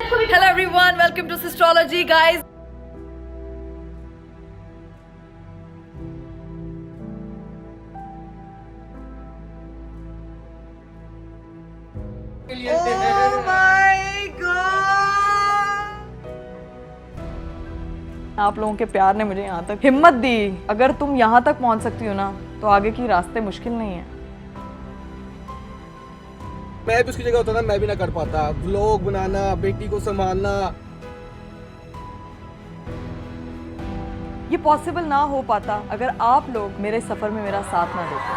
Hello everyone, welcome to Sistrology guys. Oh my God! आप लोगों के प्यार ने मुझे यहाँ तक हिम्मत दी। अगर तुम यहाँ तक पहुँच सकती हो ना, तो आगे की रास्ते मुश्किल नहीं है। मैं भी उसकी जगह होता ना, मैं भी ना कर पाता। व्लॉग बनाना, बेटी को संभालना, ये पॉसिबल ना हो पाता अगर आप लोग मेरे सफर में मेरा साथ ना देते।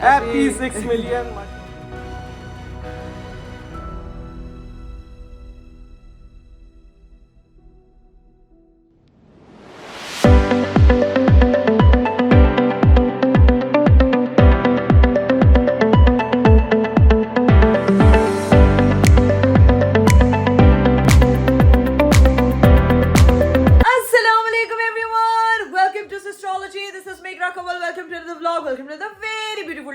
Happy 6 million.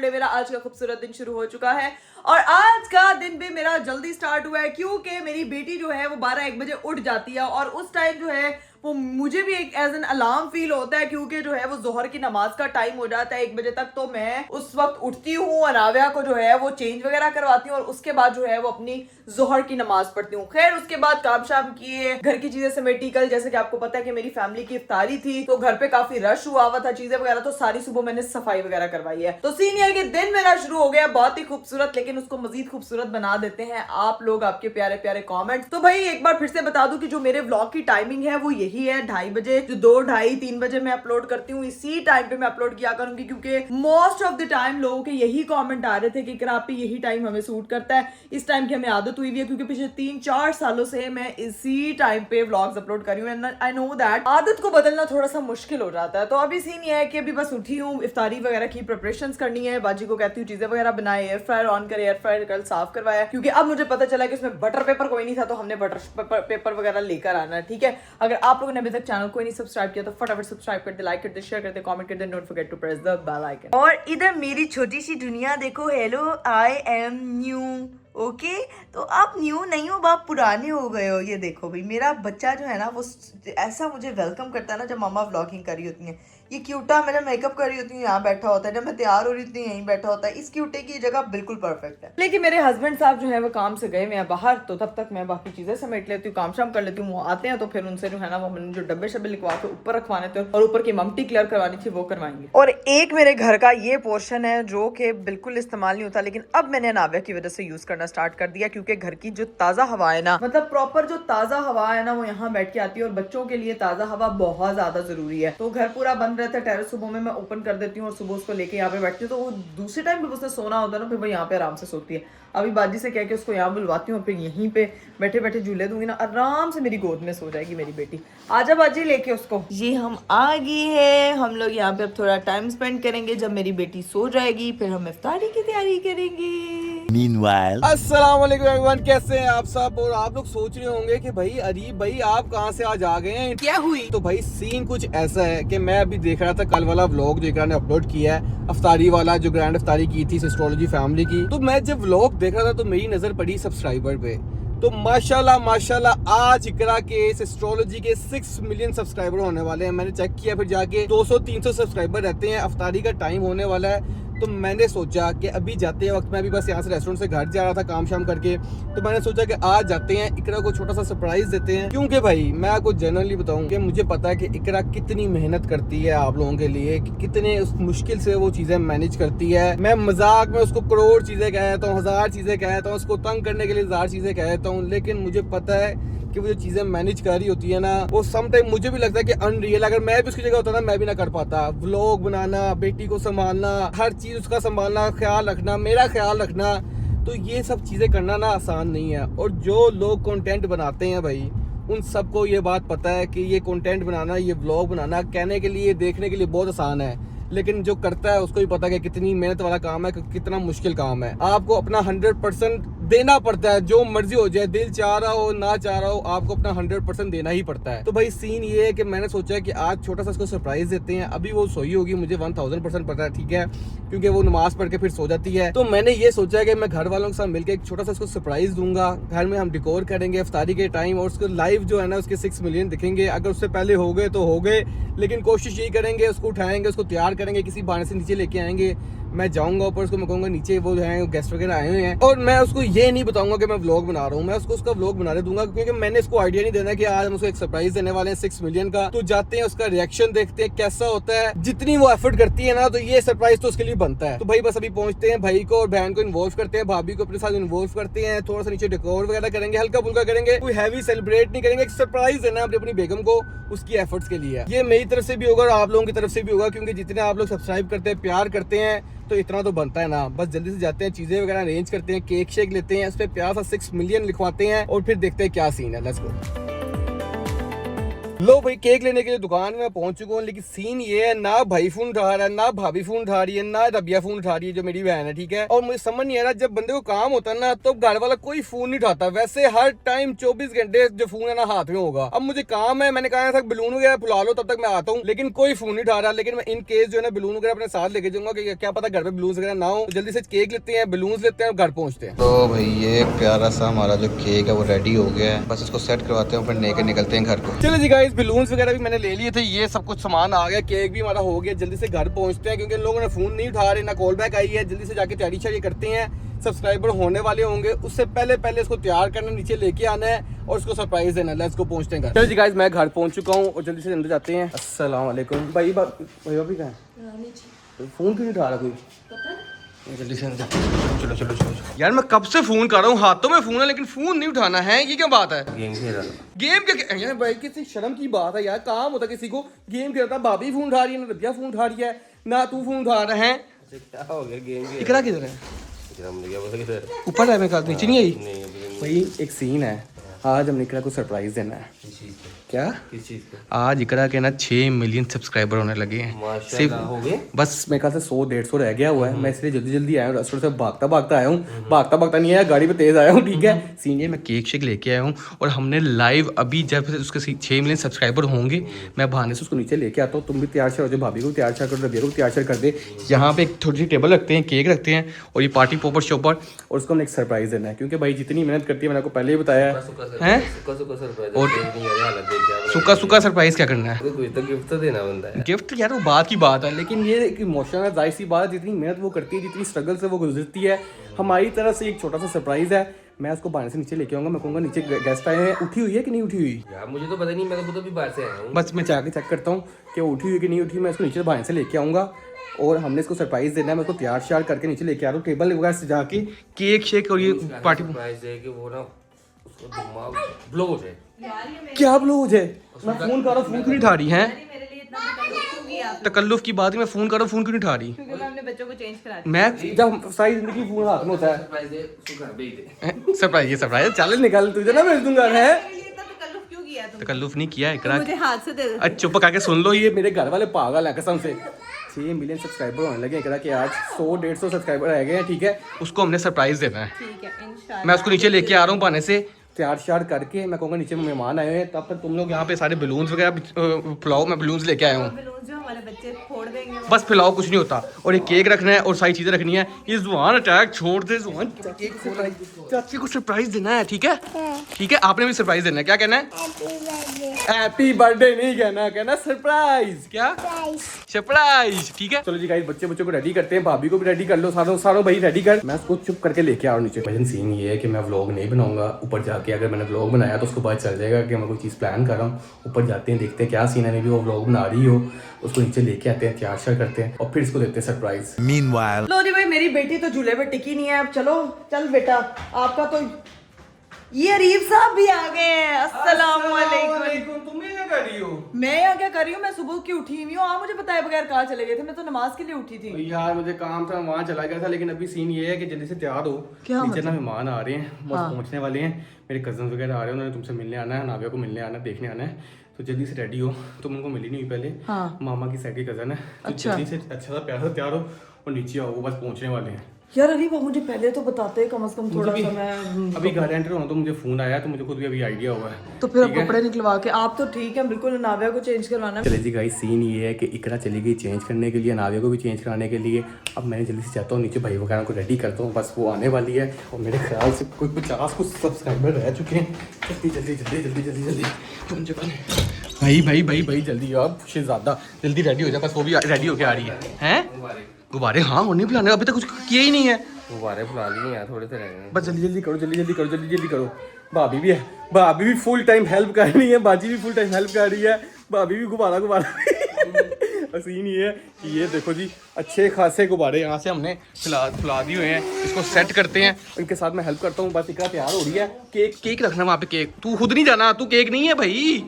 मेरा आज का खूबसूरत दिन शुरू हो चुका है और आज का दिन भी मेरा जल्दी स्टार्ट हुआ है क्योंकि मेरी बेटी जो है वो 12-1 बजे उठ जाती है और उस टाइम जो है वो मुझे भी एक एज एन अलार्म फील होता है क्योंकि जो है वो जोहर की नमाज का टाइम हो जाता है 1 बजे तक। तो मैं उस वक्त उठती हूँ, अनाविया को जो है वो चेंज वगैरह करवाती हूँ और उसके बाद जो है वो अपनी जोहर की नमाज पढ़ती हूँ। खैर उसके बाद काम शाम किए, घर की चीजें समेटी। कल जैसे कि आपको पता है कि मेरी फैमिली की इफ्तारी थी तो घर पे काफी रश हुआ था, चीजें वगैरह, तो सारी सुबह मैंने सफाई वगैरह करवाई है। तो सीन ये कि दिन मेरा शुरू हो गया बहुत ही खूबसूरत, लेकिन उसको मजीद खूबसूरत बना देते हैं आप लोग, आपके प्यारे प्यारे कॉमेंट। तो भाई एक बार फिर से बता दूं कि जो मेरे व्लॉग की टाइमिंग है वो यही है, 2:30 बजे, जो 2, 2:30, 3 बजे मैं अपलोड करती हूँ। इसी टाइम पे मैं अपलोड किया करूंगी क्योंकि मोस्ट ऑफ द टाइम लोगों के यही कमेंट आ रहे थे कि इकरा पे यही टाइम हमें सूट करता है। इस टाइम की हमें आदत हुई हुई है क्योंकि पिछले 3-4 सालों से मैं इसी टाइम पे व्लॉग्स अपलोड कर रही हूँ। आई नो दैट आदत को बदलना थोड़ा सा मुश्किल हो जाता है। तो अभी सीन ये है कि अभी बस उठी हूँ, इफ्तारी वगैरह की प्रिपरेशंस करनी है, बाजी को कहती हूँ चीजें वगैरह बनाए, एयर फ्रायर ऑन करे, एयर फ्रायर कल साफ करवाया क्योंकि अब मुझे पता चला कि उसमें बटर पेपर कोई नहीं था तो हमने बटर पेपर वगैरह लेकर आना है। ठीक है, अगर आप लोगों ने अभी तक चैनल को नहीं सब्सक्राइब किया तो फटाफट सब्सक्राइब कर दे, लाइक कर दे, शेयर कर दे, कमेंट कर दे, don't forget to press the bell icon. और इधर मेरी छोटी सी दुनिया देखो, hello I am new, okay तो आप न्यू नहीं हो, आप पुराने हो गए हो। ये देखो भाई मेरा बच्चा जो है ना वो ऐसा मुझे वेलकम करता है ना जब मामा व्लॉगिंग कर रही होती है। ये क्यूटा मैं जब मेकअप कर रही होती हूँ यहाँ बैठा होता है, जब मैं तैयार हो रही होती हूँ यहीं बैठा होता है। इस क्यूटे की जगह बिल्कुल परफेक्ट है। लेकिन मेरे हस्बैंड साहब जो है वो काम से गए हुए हैं बाहर, तो तब तक मैं बाकी चीजें समेट लेती हूँ, काम शाम कर लेती हूँ। वो आते हैं तो फिर उनसे जो है ना वो मैंने जो डब्बे शब्बे लिखवा के ऊपर रखवाने थे और ऊपर की ममटी क्लियर करवानी थी वो करवाएंगे। और एक मेरे घर का ये पोर्शन है जो कि बिल्कुल इस्तेमाल नहीं होता, लेकिन अब मैंने अनाविया की वजह से यूज करना स्टार्ट कर दिया क्योंकि घर की जो ताजा हवा है ना, मतलब प्रॉपर जो ताजा हवा है ना वो यहाँ बैठ के आती है और बच्चों के लिए ताजा हवा बहुत ज्यादा जरूरी है। तो घर पूरा बंद रहता है, टेरेस सुबह में मैं ओपन कर देती हूँ और सुबह उसको लेके यहाँ पे बैठती हूँ। तो वो दूसरे टाइम पे उसने सोना होता है ना, फिर वो यहाँ पे आराम से सोती है। अभी बाजी से कह के उसको यहाँ बुलवाती हूँ और फिर यहीं पे बैठे बैठे झूले दूंगी ना, आराम से मेरी गोद में सो जाएगी मेरी बेटी। आजा बाजी लेके उसको। जी हम आ गए हैं, हम लोग यहाँ पे अब थोड़ा टाइम स्पेंड करेंगे। जब मेरी बेटी सो जाएगी फिर हम इफ्तारी की तैयारी करेंगे। Meanwhile, अस्सलाम वालेकुम एवरीवन, कैसे हैं आप सब। और आप लोग सोच रहे होंगे कि भाई अरीब भाई आप कहाँ से आज आ गए हैं, क्या हुई। तो भाई सीन कुछ ऐसा है कि मैं अभी देख रहा था कल वाला व्लॉग जो इकरा ने अपलोड किया है, अफ्तारी वाला, जो ग्रैंड अफ्तारी की थी सिस्ट्रोलॉजी फैमिली की। तो मैं जब व्लॉग देख रहा था तो मेरी नजर पड़ी सब्सक्राइबर पे। तो माशाल्लाह माशाल्लाह आज इकरा के सिस्ट्रोलॉजी के 6 मिलियन सब्सक्राइबर होने वाले हैं। मैंने चेक किया फिर जाके 200-300 सब्सक्राइबर रहते हैं। अफ्तारी का टाइम होने वाला है तो मैंने सोचा कि अभी जाते हैं वक्त, मैं अभी बस यहाँ से रेस्टोरेंट से घर जा रहा था काम शाम करके, तो मैंने सोचा कि आज जाते हैं, इकरा को छोटा सा सरप्राइज देते हैं। क्योंकि भाई मैं आपको जनरली बताऊं कि मुझे पता है कि इकरा कितनी मेहनत करती है आप लोगों के लिए, कितने मुश्किल से वो चीजें मैनेज करती है। मैं मजाक में उसको करोड़ चीजें कह देता हूँ, 1000 चीजें कह देता हूँ, उसको तंग करने के लिए 1000 चीजें कह देता हूँ, लेकिन मुझे पता है कि वो जो चीजें मैनेज कर रही होती है ना वो सम टाइम मुझे भी लगता है कि अनरियल। अगर मैं भी उसकी जगह होता ना मैं भी ना कर पाता। व्लॉग बनाना, बेटी को संभालना, हर चीज उसका संभालना, ख्याल रखना, मेरा ख्याल रखना, तो ये सब चीजें करना ना आसान नहीं है। और जो लोग कंटेंट बनाते हैं भाई उन सबको ये बात पता है कि ये कंटेंट बनाना, ये व्लॉग बनाना कहने के लिए, देखने के लिए बहुत आसान है, लेकिन जो करता है उसको भी पता है कि कितनी मेहनत वाला काम है, कितना मुश्किल काम है। आपको अपना 100% देना पड़ता है, जो मर्जी हो जाए, दिल चाह रहा हो ना चाह रहा हो, आपको अपना 100% देना ही पड़ता है। तो भाई सीन ये है कि मैंने सोचा कि आज छोटा सा इसको सरप्राइज देते हैं। अभी वो सोई होगी, मुझे 1000% पता है, ठीक है, क्योंकि वो नमाज पढ़ के फिर सो जाती है। तो मैंने ये सोचा है कि मैं घर वालों के साथ मिलकर एक छोटा सा इसको सरप्राइज दूंगा। घर में हम डिकोर करेंगे इफ्तारी के टाइम, और उसको लाइव जो है ना उसके 6 मिलियन दिखेंगे। अगर उससे पहले हो गए तो हो गए, लेकिन कोशिश यही करेंगे, उसको उठाएंगे, उसको तैयार करेंगे, किसी बहाने से नीचे लेके आएंगे। मैं जाऊंगा ऊपर, उसको मैं कहूँगा नीचे वो है गेस्ट वगैरह आए हुए हैं, और मैं उसको ये नहीं बताऊंगा कि मैं व्लॉग बना रहा हूँ, मैं उसको उसका व्लॉग बनाने दूंगा, क्योंकि मैंने इसको आइडिया नहीं देना कि आज हम उसको एक सरप्राइज देने वाले हैं 6 मिलियन का। तो जाते हैं, उसका रिएक्शन देखते हैं कैसा होता है। जितनी वो एफर्ट करती है ना, तो ये सरप्राइज तो उसके लिए बनता है। तो भाई बस अभी पहुंचते हैं, भाई को और बहन को इन्वॉल्व करते हैं, भाभी को अपने साथ इन्वॉल्व करते हैं, थोड़ा सा नीचे डेकोर वगैरह करेंगे, हल्का फुल्का करेंगे, कोई हैवी सेलिब्रेट नहीं करेंगे, एक सरप्राइज देना है अपनी बेगम को उसकी एफर्ट्स के लिए। ये मेरी तरफ से भी होगा और आप लोगों की तरफ से भी होगा, क्योंकि जितने आप लोग सब्सक्राइब करते हैं, प्यार करते हैं, तो इतना तो बनता है ना। बस जल्दी से जाते हैं, चीजें वगैरह अरेंज करते हैं, केक शेक लेते हैं, उस पर प्यार सा 6 मिलियन लिखवाते हैं, और फिर देखते हैं क्या सीन है। Let's go. लो भाई, केक लेने के लिए दुकान में पहुंच चुका हूँ, लेकिन सीन ये है, ना भाई फोन उठा रहा है, ना भाभी फोन उठा रही है, ना रबिया फोन उठा रही है जो मेरी बहन है, ठीक है। और मुझे समझ नहीं आ रहा, जब बंदे को काम होता है ना, तो घर वाला कोई फोन नहीं उठाता। वैसे हर टाइम 24 घंटे जो फोन है ना हाथ में होगा। अब मुझे काम है, मैंने कहा था बलून वगैरह फुला लो, तब तक मैं आता हूँ, लेकिन कोई फोन नहीं उठा रहा। लेकिन मैं इन केस जो है ना बलून वगैरह अपने साथ लेके जाऊंगा, कि क्या पता घर पे बलून वगैरह ना हो। जल्दी से केक लेते हैं, बलून लेते हैं और घर पहुंचते हैं। तो भाई ये प्यारा सा हमारा जो केक है वो रेडी हो गया है, बस इसको सेट करवाते हैं, फिर लेकर निकलते हैं घर को। चलो जी गाइस, बलून वगैरह भी मैंने ले लिए थे, ये सब कुछ सामान आ गया, केक भी हमारा हो गया। जल्दी से घर पहुंचते हैं, क्योंकि इन लोगों ने फोन नहीं उठा रहे, ना कॉल बैक आई है। जल्दी से जाके तैयारी शारी करते हैं, सब्सक्राइबर होने वाले होंगे, उससे पहले इसको तैयार करना, नीचे लेके आना है और उसको सरप्राइज देना है। लेट्स गो, पहुंचते हैं घर। चलो जी गाइस, मैं घर पहुंच चुका हूँ और जल्दी से अंदर जाते हैं। अस्सलाम वालेकुम। भाई भाभी कहाँ है? फोन क्यों नहीं उठा रहा कोई? जल्दी से अंदर चलो चलो चलो। यार मैं कब से फोन कर रहा हूँ, हाथों में फोन है लेकिन फोन नहीं उठाना है, ये क्या बात है? गेम खेल रहा हूँ। गेम क्या यार भाई, किसी शर्म की बात है यार, काम होता किसी को, गेम खेलता। भाभी फोन उठा रही है, ना रबिया फोन उठा रही है, ना तू फोन उठा रहा है। क्या हो गया? गेम इकरा किधर है? ऊपर है, मेरे ख्याल नीचे नहीं आई। भाई एक सीन है, आज हमने इकरा को सरप्राइज देना है। क्या? किस चीज को? आज इकरा के ना 6 मिलियन सब्सक्राइबर होने लगे हैं। सिर्फ हो गए, बस मेरे ख्याल से 100-150 रह गया हुआ है। मैं इसलिए जल्दी जल्दी आया हूँ, रेस्टोरेंट से भागता आया हूँ। भागता नहीं आया, गाड़ी पे तेज आया हूँ, ठीक है। सीन ये, मैं केक शेक लेके आया हूँ, और हमने लाइव अभी जब उसके 6 मिलियन सब्सक्राइबर होंगे, मैं बहाने से उसको नीचे लेके आता हूँ। तुम भी तैयार हो जाओ, भाभी को तैयार कर दो, रबिया को तैयार कर दे। यहाँ पे एक छोटी सी टेबल रखते हैं, केक रखते हैं, और ये पार्टी पोपर शॉपर, और उसको हमने एक सरप्राइज देना है, क्योंकि भाई जितनी मेहनत करती है, मैंने आपको पहले ही बताया है। सुखा सरप्राइज क्या करना है? कोई तो गिफ्ट तो देना बनता है। गिफ्ट यार वो बात की बात है, लेकिन ये एक इमोशनल है, जाहिर सी बात। जितनी मेहनत वो करती है, जितनी स्ट्रगल से वो गुजरती है, हमारी तरफ से एक छोटा सा सरप्राइज है। मैं उसको बाहर से नीचे लेके आऊंगा, मैं कहूँगा नीचे गेस्ट आए हैं, उठी हुई है कि नहीं उठी हुई? यार मुझे तो पता नहीं, मैं तो भी बाहर से आया हूँ। बस मैं जाके चेक करता हूँ कि वो उठी हुई कि नहीं उठी। मैं इसको नीचे बाहर से लेके आऊँगा, और हमने इसको सरप्राइज देना है। मैं उसको तैयार श्यार करके नीचे लेके आ रहा हूँ, टेबल वगैरह सजा के, केक शेक, और ये पार्टी सरप्राइज है कि वो ना उसको दिमाग ब्लो हो जाए। क्या ब्लो हो जाए? मैं फोन कर रहा हूँ, फोन क्यों नहीं उठा रही है? तकल्लुफ की बात है, मैं फोन कर रहा हूँ, फोन क्यों नहीं उठा रही? क्योंकि मैं अपने बच्चों को चेंज करा दी। मैं जब सारी जिंदगी फोन हाथ में होता है। सरप्राइज ये सरप्राइज चल निकाल, तुझे ना भेज दूंगा। है तकल्लुफ नहीं किया इकरा, मुझे हाथ से दे दे। चुप करके सुन लो, ये मेरे घर वाले पागल है कसम से। 6 मिलियन सब्सक्राइबर होने लगे इकरा के, आज 100-150 सब्सक्राइबर रह गए हैं, ठीक है। उसको हमने सरप्राइज देना है, ठीक है इंशाल्लाह। मैं उसको नीचे लेके आ रहा हूँ बहाने से, तैयार श्यार करके। मैं कहूँगा नीचे मेहमान आए हैं, तब तक तुम लोग यहाँ पे सारे बलून्स वगैरह फुलाओ। मैं बलून्स लेके आया हूँ, जो हमारे बच्चे फोड़ देंगे, बस फुलाओ, कुछ नहीं होता। और ये केक रखना है और सारी चीजें रखनी है। ये जुबान अटैक छोड़ दे, जुबान। चाची को सरप्राइज देना है, ठीक है? ठीक है, आपने भी सरप्राइज देना है। क्या कहना है? हैप्पी बर्थडे नहीं कहना, कहना सरप्राइज। क्या? सरप्राइज, ठीक है। चलो जी गाइस, बच्चों को रेडी करते हैं, भाभी को भी रेडी कर लो, सारों भाई रेडी कर। मैं उसको चुप करके लेके आ रहा हूँ नीचे। वजन सीन ये है कि मैं व्लॉग नहीं बनाऊंगा ऊपर जाके। अगर मैंने व्लॉग बनाया तो उसको पता चल जाएगा कि मैं कोई चीज़ प्लान कर रहा हूँ। ऊपर जाते हैं, देखते हैं क्या सीन है। नहीं भी वो व्लॉग बना रही हो, उसको नीचे लेके आते हैं, तैयार श्यार करते हैं, और फिर इसको देते हैं सरप्राइज। Meanwhile, लो जी भाई, मेरी बेटी तो झूले पे टिकी नहीं है। अब चलो चल बेटा, आपका तो ये अरीब साहब भी आ गए हैं। अस्सलाम वालेकुम। तुम क्या कर रही हो? मैं यहाँ क्या कर रही हूँ? मैं सुबह की उठी हुई हूँ। आप मुझे बताए बगैर कहाँ चले गए थे? मैं तो नमाज के लिए उठी थी। यार मुझे काम था, वहाँ चला गया था, लेकिन अभी सीन ये है कि जल्दी से तैयार हो। नीचे ना मेहमान आ रहे हैं, बस पहुँचने वाले हैं। मेरे कजन वगैरह आ रहे हैं, उन्होंने तुमसे मिलने आना है, नाविया को मिलने आना है, देखने आना है। तो जल्दी से रेडी हो। तुम उनको मिली नहीं हुई पहले। मामा की साइड की कजन है। तो जल्दी से अच्छा सा प्यार से तैयार हो और नीचे आओ, वो बस पहुँचने वाले हैं। यार अभी वो मुझे पहले तो बताते कम से कम थोड़ा सा। मैं अभी घर एंटर हुआ तो मुझे फोन आया तो मुझे खुद भी अभी आइडिया हुआ है। तो फिर अब कपड़े निकलवा के आप तो ठीक है बिल्कुल, नाविया को चेंज करवाना। चले जी गाइस, सीन ये है कि इकरा चली गई चेंज करने के लिए, नाविया को भी चेंज कराने के लिए। अब मैंने जल्दी से जाता हूँ नीचे, भाई वगैरह को रेडी करता हूँ, बस वो आने वाली है। और मेरे ख्याल से कोई 50 कुछ सब्सक्राइबर रह चुके हैं। जल्दी जल्दी जल्दी जल्दी जल्दी जल्दी भाई भाई भाई भाई जल्दी यार शहजादा जल्दी रेडी हो जा, बस वो भी रेडी होके आ रही है। गुब्बारे हाँ उन्हें बुलाने, अभी तक कुछ किया ही नहीं है। गुब्बारे फुला लिए यार, थोड़े से रह गए। बस जल्दी जल्दी करो, जल्दी जल्दी करो, जल्दी जल्दी करो। भाभी भी है, भाभी भी फुल टाइम हेल्प कर रही है, बाजी भी फुल टाइम हेल्प कर रही है, भाभी भी गुब्बारा सीन ये है कि ये देखो जी अच्छे खासे गुब्बारे यहाँ से हमने फुला दिए हुए हैं। इसको सेट करते हैं, इनके साथ मैं हेल्प करता हूँ। बस इकरा तैयार हो रही है। केक रखना वहाँ पे, केक तू खुद नहीं जाना, तू केक नहीं है भाई,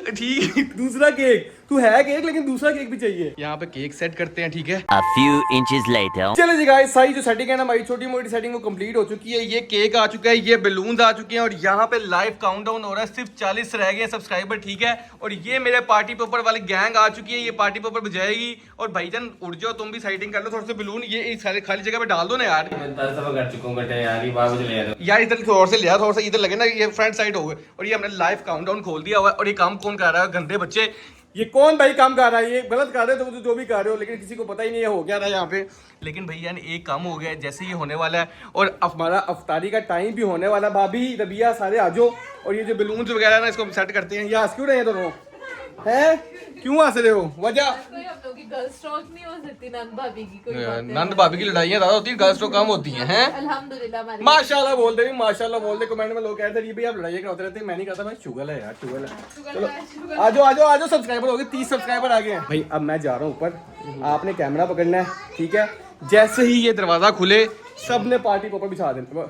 ठीक दूसरा केक, तू है केक लेकिन दूसरा केक भी चाहिए। यहाँ पे केक सेट करते हैं, ठीक है। A few inches later. चलो जी गाइस, सारी जो सेटिंग है ना हमारी छोटी मोटी सेटिंग वो कंप्लीट हो चुकी है। ये केक आ चुका है, ये बलून्स आ चुके हैं और यहाँ पे लाइव काउंटडाउन हो रहा है। सिर्फ 40 रह गए सब्सक्राइबर, ठीक है। और ये मेरे पार्टी पेपर वाली गैंग आ चुकी है, ये पार्टी पेपर बजाएगी। और भाईजान उड़ जाओ, तुम भी साइटिंग कर लो, थोड़े से बलून ये इस सारे खाली जगह पे डाल दो ना यार। मैं 10 दफा कर चुका हूँ बेटा यार, ये बात मुझे ले आ यार इधर थोड़ा से लिया, थोड़ा सा इधर लगे ना, ये फ्रंट साइड हो गए। और ये हमने लाइव काउंटडाउन खोल दिया हुआ है। और ये काम कौन कर रहा है? गंदे बच्चे। ये कौन भाई काम कर रहा है? ये गलत कर रहे हो तो जो भी कर रहे हो, लेकिन किसी को पता ही नहीं है हो क्या रहा है यहाँ पे। लेकिन भैया ने एक काम हो गया है, जैसे ये होने वाला है और हमारा अफ्तारी का टाइम भी होने वाला है। भाभी रबिया सारे आ जाओ। और ये जो बलून्स वगैरह है ना, इसको सेट करते हैं। ये हंस क्यों रहे हैं दोनों? हैं क्यों हंस रहे हो? वजह नंद भाभी की लड़ाइयाँ ज्यादा होती है, गर्ल्स तो कम होती हैं। हैं माशाल्लाह बोल दे, माशाल्लाह बोल दे। कमेंट में लोग कहते हैं भैया आप लड़ाइयाँ कराते रहते हैं। मैं नहीं करता, मैं शुगर है यार, शुगर है। चलो आ जाओ आ जाओ आ जाओ, सब्सक्राइबर हो गए, 30 सब्सक्राइबर आ गए हैं भाई। अब मैं जा रहा हूँ ऊपर, आपने कैमरा पकड़ना है, ठीक है। जैसे ही ये दरवाजा खुले सब ने पार्टी पेपर बिछा देना,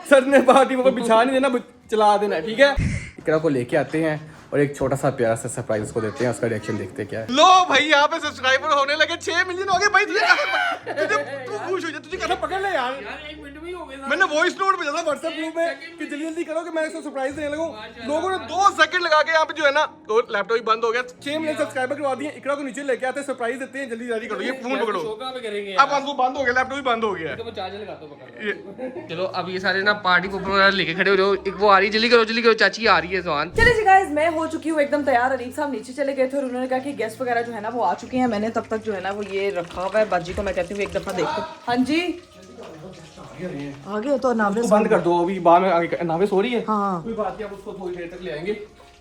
सर ने पार्टी पेपर बिछा नहीं देना, चला देना, ठीक है। इकरा को लेके आते हैं और एक छोटा सा प्यारा सा सरप्राइज उसको देते हैं, उसका रिएक्शन देखते हैं क्या है। लो भाई यहाँ पे सब्सक्राइबर होने लगे, 6 मिलियन हो गए भाई। तू खुश हो जा, तुझे कहना पकड़ ले यार। 1 मिनट में ही हो गया। मैंने वॉइस नोट भेजा था व्हाट्सएप ग्रुप में कि जल्दी जल्दी करो कि मैं इसको सरप्राइज देने लगूं। लोगों ने 2 सेकंड लगा के यहाँ पे जो है ना, तो लैपटॉप ही बंद हो गया। 6 मिलियन सब्सक्राइबर करवा दिए। इकरा को नीचे लेके आते हैं, सरप्राइज देते हैं, जल्दी जल्दी करो। ये फोन पकड़ो, अब वो बंद हो गया, लैपटॉप भी बंद हो गया। चलो अब ये सारे ना पार्टी पेपर लेके खड़े हो जाओ। एक वो आ रही है, जल्दी करो चाची आ रही है जवान। चले जी गाइस, मैं हो चुकी हूँ एकदम तैयार। अरीफ साहब नीचे चले गए थे और उन्होंने कहा कि गेस्ट वगैरह जो है ना वो आ चुके हैं। मैंने तब तक जो है ना वो ये रखा हुआ है। बाजी को मैं कहती हूँ एक दफा देखो। हाँ जी आगे तो नावे बंद कर दो, अभी बाद में आगे नावे सो रही है। हाँ कोई बात नहीं, आप उसको थोड़ी देर तक ले आएंगे।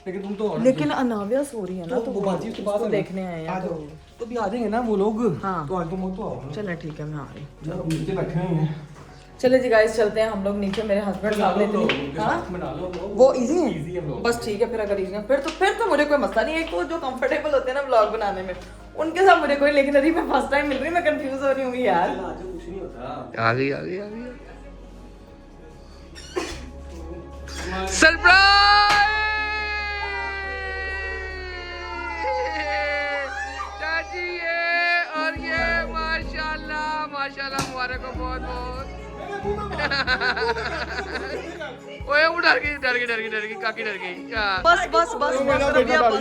लेकिन तुम तो लेकिन अनाविया सो रही है ना, तो वो बाजी उसके बाद देखने आए हैं। तो भी आ जाएंगे ना वो लोग। हाँ। तो आज तुम तो आओ। चले ठीक है, मैं आ रही हूँ। चलो नीचे बैठे हुए हैं। चले जी गाइस चलते हैं हम लोग नीचे। मेरे हस्बैंड साहब ने वो इजी है, बस ठीक है। फिर अगर इजी है फिर तो मुझे कोई मसला नहीं है। एक तो जो कंफर्टेबल होते हैं ना व्लॉग बनाने में, उनके साथ मुझे कोई। लेकिन अभी मैं फर्स्ट टाइम मिल रही हूँ, मैं कंफ्यूज हो रही हूँ यार। आ गई सरप्राइज। चाची ये और ये माशाल्लाह माशाल्लाह, मुबारक हो बहुत बहुत। ओए वो डर गई काकी डर गई। बस बस बस बस रबिया, बस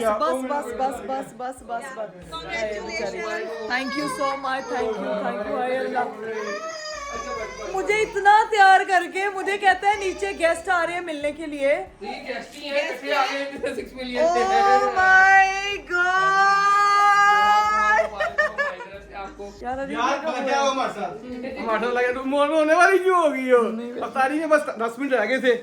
thank you so much, thank you हाय अल्लाह। मुझे इतना तैयार करके मुझे कहता है नीचे गेस्ट आ रहे हैं मिलने के लिए। ओह माय गॉड यार क्या हुआ हमारे साथ? हमारा लगा तुम होने वाली क्यों हो गई हो? अफ्तारी में बस 10 मिनट रह गए थे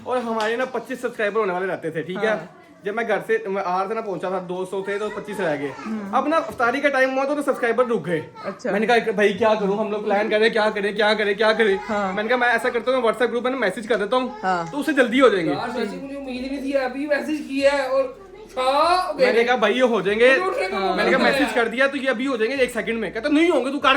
और हमारे ना 25 सब्सक्राइबर होने वाले रहते थे, ठीक है। जब मैं घर से आ रहा था ना, पहुंचा था 200 थे तो 25 रह गए। अब ना अफ्तारी का टाइम हुआ तो सब्सक्राइबर रुक गए। अच्छा। मैंने कहा भाई क्या करूं, हम लोग प्लान करें क्या करें। हाँ। मैंने कहा मैं ऐसा करता हूँ, व्हाट्सएप ग्रुप में मैसेज कर देता हूँ। हाँ। तो उससे जल्दी हो जाएंगे। मुझे उम्मीद नहीं थी, अभी मैसेज किया है और मैंने कहा भाई ये हो जाएंगे। मैंने कहा मैसेज कर दिया तो ये अभी हो जाएंगे 1 सेकंड में। कहता नहीं होंगे, तू कर।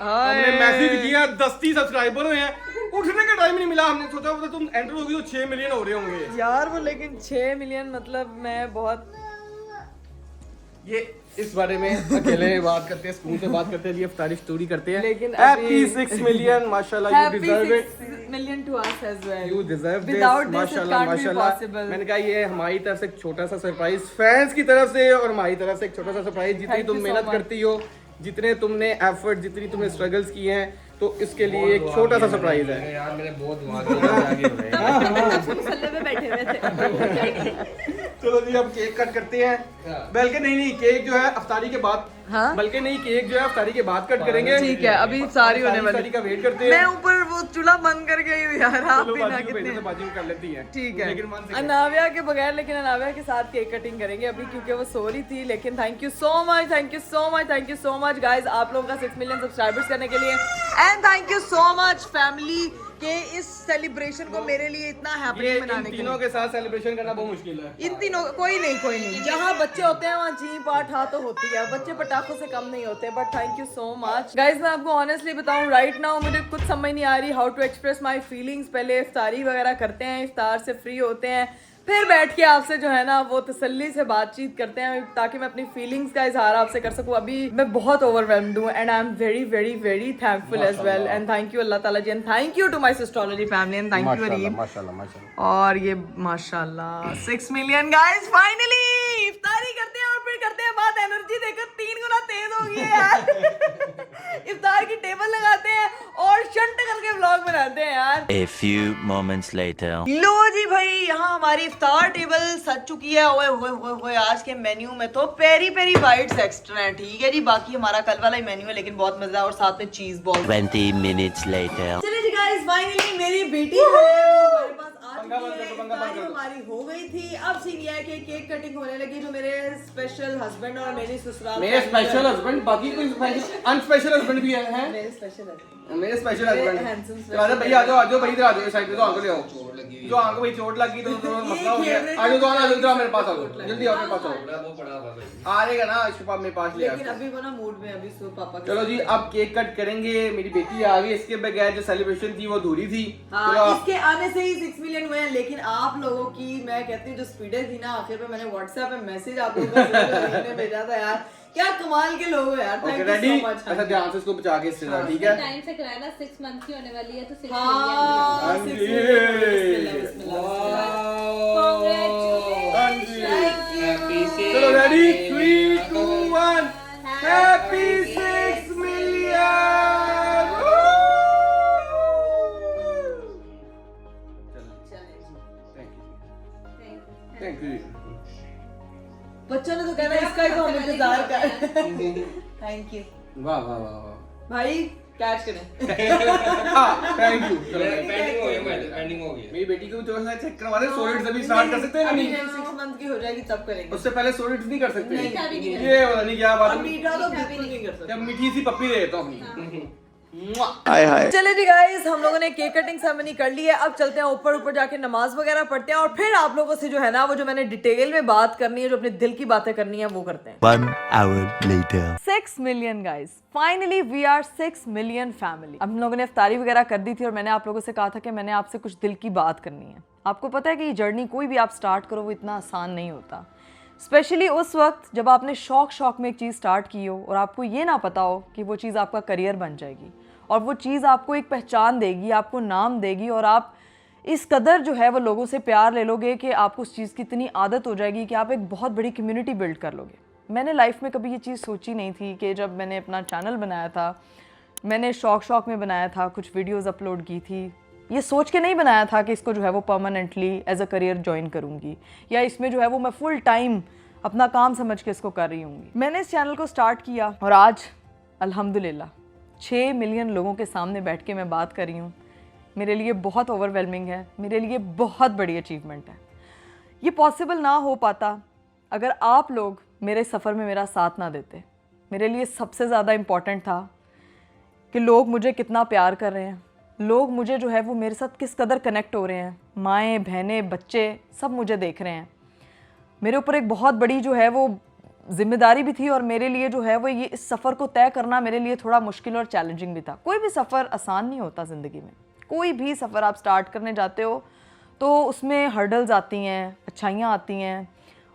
हमने मैसेज किया, 10 सब्सक्राइबर हुए हैं, उठने का टाइम नहीं मिला। हमने सोचा तुम एंटर होगी तो 6 मिलियन हो रहे होंगे यार वो। लेकिन 6 मिलियन मतलब मैं बहुत ये इस बारे में अकेले बात करते हैं, स्कूल से बात करते हैं, अफ्तारी स्टोरी करते हैं। लेकिन हैप्पी 6 मिलियन माशाल्लाह, you deserve it. 6 million to us as well. You deserve this, Without this, it माशाल्लाह can't be माशाल्लाह। possible. मैंने कहा ये हमारी तरफ से एक छोटा सा सरप्राइज, फैंस की तरफ से और हमारी तरफ से एक छोटा सा सरप्राइज। जितनी Thank तुम you so मेहनत much. करती हो, जितने तुमने एफर्ट, जितनी तुमने स्ट्रगल्स किए हैं, तो इसके लिए एक छोटा सा सरप्राइज है यार मैंने बहुत दुआ की मुसल्ले पे बैठे हुए थे। चलो जी अब केक कट करते हैं। बल्कि नहीं, केक जो है अफ्तारी के बाद, हाँ? बल्कि नहीं, केक जो है अफ्तारी के बाद कट करेंगे। ठीक है, अभी सारी होने वाली। अफ्तारी का वेट करते हैं। मैं ऊपर वो चूल्हा बंद कर गई हूँ यार, आप चलो भी ना बाजी को कितने। भेजो, बाजी को कर लेती है। ठीक है, लेकिन one second। अनाविया के बगैर, लेकिन अनाविया के साथ केक कटिंग करेंगे अभी, क्योंकि वो सो रही थी। लेकिन thank you so much, thank you so much, thank you so much guys, आप लोगों का 6 मिलियन सब्सक्राइबर्स करने के लिए। And thank you so much family के इस सेलिब्रेशन को मेरे लिए इतना ये हैपनिंग इन बनाने के तीनों लिए। के साथ सेलिब्रेशन करना बहुत मुश्किल है। इन तीनों कोई नहीं, जहाँ बच्चे होते हैं वहाँ जी पाठ हाँ तो होती है। बच्चे पटाखों से कम नहीं होते। But thank you so much guys. मैं आपको ऑनेस्टली बताऊँ, राइट नाउ मुझे कुछ समझ नहीं आ रही how to express my feelings. पहले इफ्तारी वगैरह करते हैं, इफ्तार से फ्री होते हैं, फिर बैठ के आपसे जो है ना वो तसल्ली से बातचीत करते हैं, ताकि मैं अपनी फीलिंग्स का इजहार आपसे कर सकूं। अभी मैं बहुत ओवरवेल्म्ड हूं and I am very very very thankful as well. And thank you Allah Taala ji, and thank you to my Sistrology family, and thank you Areem. माशाल्लाह। और ये माशाल्लाह 6 मिलियन गाइस, फाइनली इफ्तारी करते हैं और फिर करते हैं बात। एनर्जी देखकर 3 गुना तेज हो गई है यार। इफ्तार की टेबल लगाते हैं और शंट करके व्लॉग बनाते हैं यार। A few moments later. लो जी भाई, यहाँ हमारी इफ्तार टेबल सज चुकी है। ओए होए होए होए, आज के मेन्यू में तो पेरी पेरी बाइट्स एक्स्ट्रा हैं। ठीक है जी, बाकी हमारा कल वाला ही मेन्यू है, लेकिन बहुत मजा है। और साथ में चीज बॉल। 20 minutes later. चलिए जी गाइस, फाइनली मेरी बेटी जो है वो हमारे पास आ चुकी है। इफ्तारी हमारी हो गई थी। अब सीन ये है कि केक कटिंग होने लगी, जो मेरे स्पेशल हस्बैंड और मेरी ससुराल मेरे स्पेशल हस्बैंड, बाकी कोई अनस्पेशल हस्बैंड भी है, हैं? मेरे स्पेशल हस्बैंड, मेरे स्पेशल हस्बैंड। handsome तो आजा भैया, आ जाओ भाई, इधर आ जाओ, साइड पे तो आंखों ले आओ। जो आंखों भाई चोट लगी तो मसला हो गया। आ जाओ, आ जाओ, इधर मेरे पास आ जाओ, जल्दी आओ मेरे पास आओ। आ रहेगा ना इसके पास, मेरे पास ले लेकिन अभी वो ना मूड में, अभी सो पापा के चलो जी अब केक कट करेंगे। मेरी बेटी आ गई, इसके बगैर जो सेलिब्रेशन थी वो अधूरी थी। हाँ, इसके आने से ही 6 मिलियन हुए हैं। लेकिन आप लोगों की, मैं कहती हूँ जो स्पीडें थी ना, आखिर पे मैंने व्हाट्सएप पे मैसेज आप लोगों को भेजा था यार। क्या कमाल के लोग हो यार, thank you ready. So much. अच्छा ध्यान से इसको बचा के इससे, ठीक है? टाइम से कराया ना, 6 मंथ की होने वाली है तो 6 हाँ, मिलियन। 6 मिलियन, बिस्मिल्लाह। चलो ready, 3 2 1, happy 6 million. Thank you. बच्चों ने तो कहना इसका ही तो हम इंतजार कर। थैंक यू वाह वाह वाह वाह भाई, कैच करें। हाँ थैंक यू। चलो पेंडिंग हो गई। मेरी बेटी को भी थोड़ा सा चेक करवा दे। सॉलिड्स अभी स्टार्ट कर सकते हैं अभी नहीं? 6 मंथ की हो जाएगी तब करेंगे। उससे पहले सॉलिड्स नहीं कर सकते? नहीं। ये पता नहीं क्या बात और है। मीठा तो बिल्कुल नहीं कर सकते। जब मीठी सी पप्पी दे देता हूँ अपनी। चले जी गाइस, हम लोगों ने केक कटिंग सेरेमनी कर ली है। अब चलते हैं ऊपर जाके नमाज वगैरह पढ़ते हैं, और फिर आप लोगों से जो है ना वो जो मैंने डिटेल में बात करनी है, जो अपने दिल की बातें करनी है, वो करते हैं। 1 hour later. 6 million guys, finally we are 6 million family. हम लोगों ने इफ्तारी वगैरह कर दी थी, और मैंने आप लोगों से कहा था कि मैंने आपसे कुछ दिल की बात करनी है। आपको पता है कि ये जर्नी कोई भी आप स्टार्ट करो वो इतना आसान नहीं होता, स्पेशली उस वक्त जब आपने शौक में एक चीज़ स्टार्ट की हो और आपको ये ना पता हो कि वो चीज़ आपका करियर बन जाएगी, और वो चीज़ आपको एक पहचान देगी, आपको नाम देगी, और आप इस कदर जो है वो लोगों से प्यार ले लोगे कि आपको उस चीज़ की इतनी आदत हो जाएगी कि आप एक बहुत बड़ी कम्युनिटी बिल्ड कर लोगे। मैंने लाइफ में कभी ये चीज़ सोची नहीं थी कि जब मैंने अपना चैनल बनाया था, मैंने शौक में बनाया था, कुछ वीडियोज़ अपलोड की थी, ये सोच के नहीं बनाया था कि इसको जो है वो permanently as a career join करूँगी, या इसमें जो है वो मैं फुल टाइम अपना काम समझ के इसको कर रही हूँ। मैंने इस चैनल को स्टार्ट किया, और आज अल्हम्दुलिल्लाह 6 मिलियन लोगों के सामने बैठ के मैं बात कर रही हूँ। मेरे लिए बहुत ओवरवेलमिंग है, मेरे लिए बहुत बड़ी अचीवमेंट है। ये पॉसिबल ना हो पाता अगर आप लोग मेरे सफ़र में मेरा साथ ना देते। मेरे लिए सबसे ज़्यादा इम्पॉर्टेंट था कि लोग मुझे कितना प्यार कर रहे हैं, लोग मुझे जो है वो मेरे साथ किस कदर कनेक्ट हो रहे हैं, माएँ बहनें बच्चे सब मुझे देख रहे हैं। मेरे ऊपर एक बहुत बड़ी जो है वो जिम्मेदारी भी थी, और मेरे लिए जो है वो ये इस सफ़र को तय करना मेरे लिए थोड़ा मुश्किल और चैलेंजिंग भी था। कोई भी सफ़र आसान नहीं होता ज़िंदगी में। कोई भी सफ़र आप स्टार्ट करने जाते हो तो उसमें हर्डल्स आती हैं, अच्छाइयाँ आती हैं,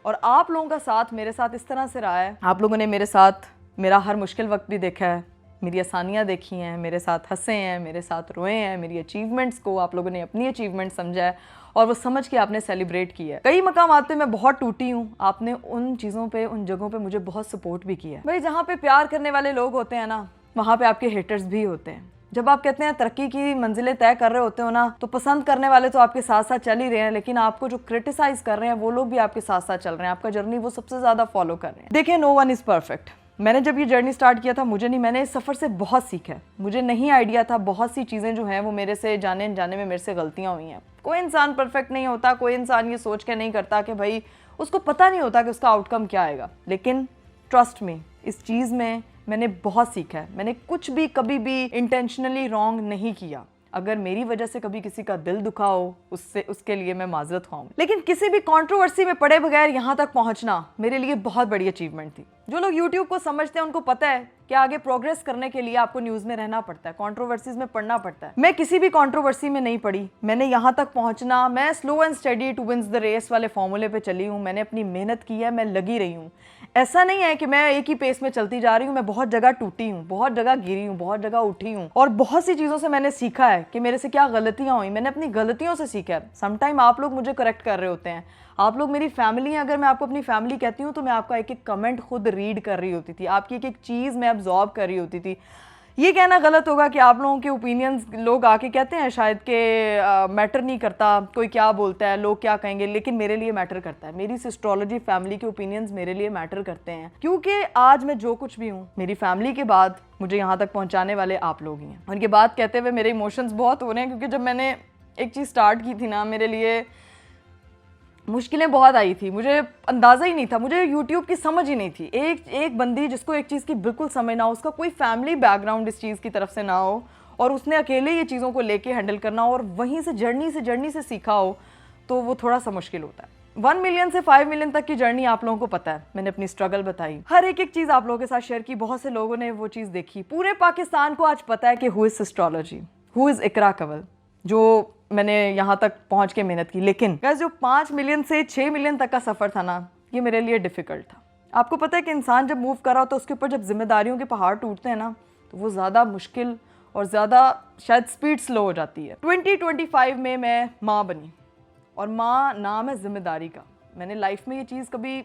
और आप लोगों का साथ मेरे साथ इस तरह से रहा है। आप लोगों ने मेरे साथ मेरा हर मुश्किल वक्त भी देखा है, मेरी आसानियाँ देखी हैं, मेरे साथ हंसे हैं, मेरे साथ रोए हैं, मेरी अचीवमेंट्स को आप लोगों ने अपनी अचीवमेंट समझा है और वो समझ के आपने सेलिब्रेट किया है। कई मकामात पे मैं बहुत टूटी हूँ, आपने उन चीज़ों पे, उन जगहों पे मुझे बहुत सपोर्ट भी किया है। भाई जहाँ पे प्यार करने वाले लोग होते हैं ना, वहाँ पे आपके हेटर्स भी होते हैं। जब आप कहते हैं तरक्की की मंजिलें तय कर रहे होते हो ना, तो पसंद करने वाले तो आपके साथ साथ चल ही रहे हैं, लेकिन आपको जो क्रिटिसाइज कर रहे हैं वो लोग भी आपके साथ साथ चल रहे हैं, आपका जर्नी वो सबसे ज़्यादा फॉलो कर रहे हैं। देखिए, नो वन इज़ परफेक्ट। मैंने जब ये जर्नी स्टार्ट किया था, मैंने इस सफ़र से बहुत सीखा है। मुझे नहीं आइडिया था, बहुत सी चीज़ें जो हैं वो मेरे से जाने में मेरे से गलतियाँ हुई हैं। कोई इंसान परफेक्ट नहीं होता, कोई इंसान ये सोच के नहीं करता कि भाई उसको पता नहीं होता कि उसका आउटकम क्या आएगा। लेकिन ट्रस्ट मी, इस चीज़ में मैंने बहुत सीखा है। मैंने कुछ भी कभी भी इंटेंशनली रॉन्ग नहीं किया। अगर मेरी वजह से कभी किसी का दिल दुखा हो, उसके लिए मैं माजरत खाऊं। लेकिन किसी भी कंट्रोवर्सी में पड़े बगैर यहाँ तक पहुँचना मेरे लिए बहुत बड़ी अचीवमेंट थी। जो लोग YouTube को समझते हैं उनको पता है कि आगे प्रोग्रेस करने के लिए आपको न्यूज़ में रहना पड़ता है, कंट्रोवर्सीज में पढ़ना पड़ता है। मैं किसी भी कंट्रोवर्सी में नहीं पड़ी। मैंने यहाँ तक पहुँचना, मैं slow and study to wins the race वाले फॉर्मूले पे चली हूँ। मैंने अपनी मेहनत की है, मैं लगी रही हूँ। ऐसा नहीं है कि मैं एक ही पेस में चलती जा रही हूँ। मैं बहुत जगह टूटी हूँ, बहुत जगह गिरी हूँ, बहुत जगह उठी हूँ और बहुत सी चीज़ों से मैंने सीखा है कि मेरे से क्या गलतियाँ हुई। मैंने अपनी गलतियों से सीखा है। समटाइम आप लोग मुझे करेक्ट कर रहे होते हैं, आप लोग मेरी फैमिली हैं। अगर मैं आपको अपनी फैमिली कहती हूँ तो मैं आपका एक एक कमेंट खुद रीड कर रही होती थी, आपकी एक एक चीज़ मैं अब्जॉर्ब कर रही होती थी। ये कहना गलत होगा कि आप लोगों के ओपिनियंस लोग आके कहते हैं शायद कि मैटर नहीं करता, कोई क्या बोलता है, लोग क्या कहेंगे, लेकिन मेरे लिए मैटर करता है। मेरी सिस्ट्रोलॉजी फैमिली के ओपिनियंस मेरे लिए मैटर करते हैं, क्योंकि आज मैं जो कुछ भी हूँ, मेरी फैमिली के बाद मुझे यहाँ तक पहुँचाने वाले आप लोग ही हैं। और ये बात कहते हुए मेरे इमोशंस बहुत हो रहे हैं, क्योंकि जब मैंने एक चीज़ स्टार्ट की थी ना, मेरे लिए मुश्किलें बहुत आई थी। मुझे अंदाज़ा ही नहीं था, मुझे YouTube की समझ ही नहीं थी। एक बंदी जिसको एक चीज़ की बिल्कुल समझ ना हो, उसका कोई फैमिली बैकग्राउंड इस चीज़ की तरफ से ना हो और उसने अकेले ये चीज़ों को लेके हैंडल करना हो और वहीं से जर्नी से सीखा हो, तो वो थोड़ा सा मुश्किल होता है। 1 मिलियन से 5 मिलियन तक की जर्नी आप लोगों को पता है। मैंने अपनी स्ट्रगल बताई, हर एक चीज़ आप लोगों के साथ शेयर की। बहुत से लोगों ने वो चीज़ देखी। पूरे पाकिस्तान को आज पता है कि who is astrology, who is Iqra Kanwal, जो मैंने यहाँ तक पहुँच के मेहनत की। लेकिन गाइस, जो 5 मिलियन से 6 मिलियन तक का सफ़र था ना, ये मेरे लिए डिफ़िकल्ट था। आपको पता है कि इंसान जब मूव कर रहा हो तो उसके ऊपर जब जिम्मेदारियों के पहाड़ टूटते हैं ना, तो वो ज़्यादा मुश्किल और ज़्यादा शायद स्पीड स्लो हो जाती है। 2025 में मैं माँ बनी और माँ नाम है जिम्मेदारी का। मैंने लाइफ में ये चीज़ कभी,